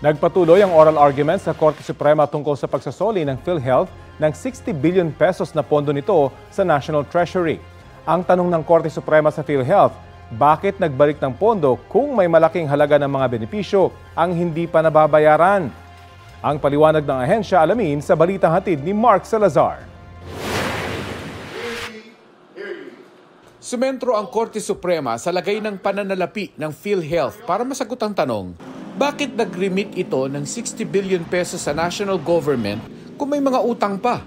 Nagpatuloy ang oral argument sa Korte Suprema tungkol sa pagsasoli ng PhilHealth ng 60 billion pesos na pondo nito sa National Treasury. Ang tanong ng Korte Suprema sa PhilHealth, bakit nagbalik ng pondo kung may malaking halaga ng mga benepisyo ang hindi pa nababayaran? Ang paliwanag ng ahensya alamin sa balitang hatid ni Mark Salazar. Sumentro ang Korte Suprema sa lagay ng pananalapi ng PhilHealth para masagot ang tanong, bakit nag-remit ito ng 60 billion pesos sa national government kung may mga utang pa?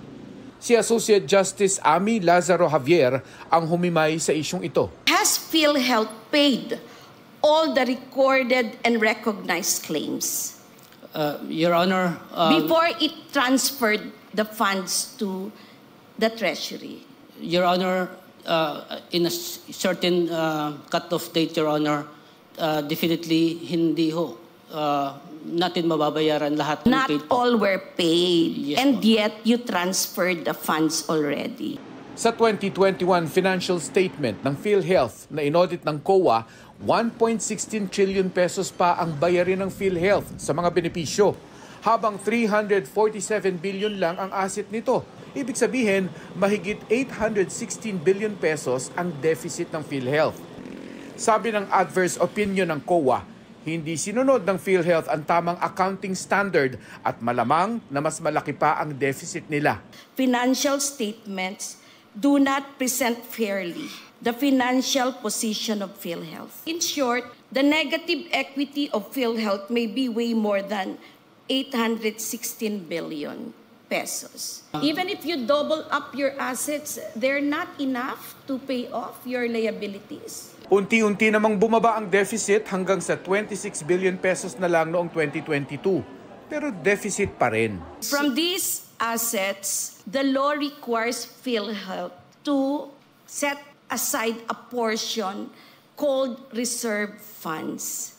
Si Associate Justice Amy Lazaro Javier ang humimay sa isyong ito. Has PhilHealth paid all the recorded and recognized claims? Your Honor, before it transferred the funds to the Treasury? Your Honor, in a certain cut-off date, Your Honor, definitely hindi ho natin mababayaran lahat ng Not paid. all were paid, Yes, and po. yet you transferred the funds already. Sa 2021 financial statement ng PhilHealth na inaudit ng COA, 1.16 trillion pesos pa ang bayarin ng PhilHealth sa mga benepisyo, habang 347 billion lang ang asset nito. Ibig sabihin, mahigit 816 billion pesos ang deficit ng PhilHealth. Sabi ng adverse opinion ng COA, hindi sinunod ng PhilHealth ang tamang accounting standard at malamang na mas malaki pa ang deficit nila. Financial statements do not present fairly the financial position of PhilHealth. In short, the negative equity of PhilHealth may be way more than 816 billion pesos. Even if you double up your assets, they're not enough to pay off your liabilities. Unti-unti namang bumaba ang deficit hanggang sa 26 billion pesos na lang noong 2022. Pero deficit pa rin. From these assets, the law requires PhilHealth to set aside a portion called reserve funds,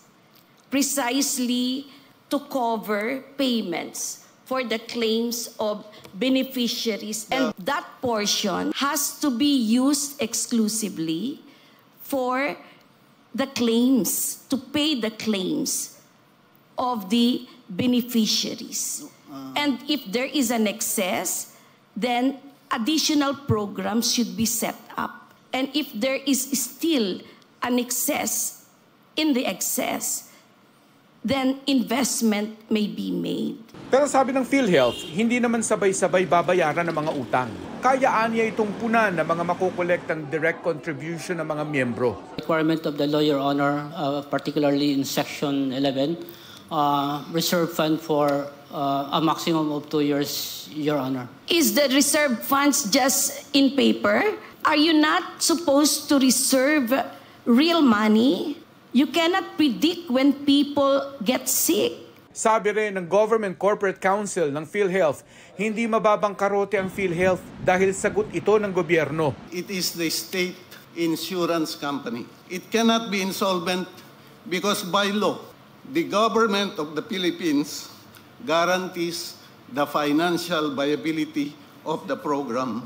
precisely to cover payments for the claims of beneficiaries. And that portion has to be used exclusively for the claims, to pay the claims of the beneficiaries. And if there is an excess, then additional programs should be set up. And if there is still an excess in the excess, then investment may be made. Pero sabi ng PhilHealth, hindi naman sabay-sabay babayaran ng mga utang. Kayaan niya itong punan ng mga makukolektang direct contribution ng mga miyembro. Requirement of the law, Your Honor, particularly in Section 11, reserve fund for a maximum of 2 years, Your Honor. Is the reserve funds just in paper? Are you not supposed to reserve real money? You cannot predict when people get sick. Sabi rin ng Government Corporate Council ng PhilHealth, hindi mababang karote ang PhilHealth dahil sagot ito ng gobyerno. It is the state insurance company. It cannot be insolvent because by law, the government of the Philippines guarantees the financial viability of the program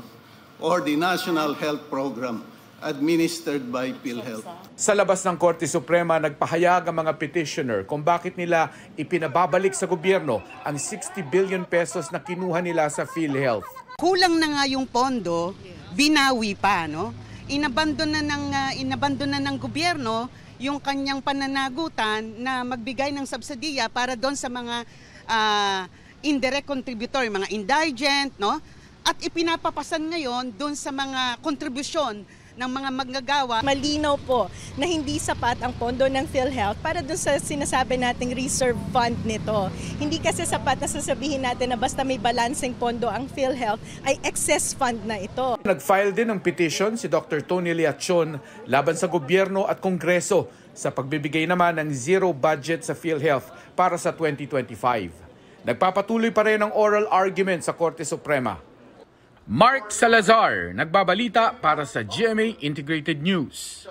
or the National Health Program administered by PhilHealth. Sa labas ng Korte Suprema, nagpahayag ang mga petitioner kung bakit nila ipinababalik sa gobyerno ang 60 billion pesos na kinuha nila sa PhilHealth. Kulang na nga yung pondo, binawi pa, no? Inabandon na ng gobyerno yung kanyang pananagutan na magbigay ng subsidiya para doon sa mga indirect contributor, mga indigent, no? At ipinapapasan ngayon doon sa mga kontribusyon ng mga manggagawa. Malinaw po na hindi sapat ang pondo ng PhilHealth para dun sa sinasabi nating reserve fund nito. Hindi kasi sapat na sasabihin natin na basta may balancing pondo ang PhilHealth ay excess fund na ito. Nag-file din ng petition si Dr. Tony Leachon laban sa gobyerno at kongreso sa pagbibigay naman ng zero budget sa PhilHealth para sa 2025. Nagpapatuloy pa rin ang oral argument sa Korte Suprema. Mark Salazar, nagbabalita para sa GMA Integrated News.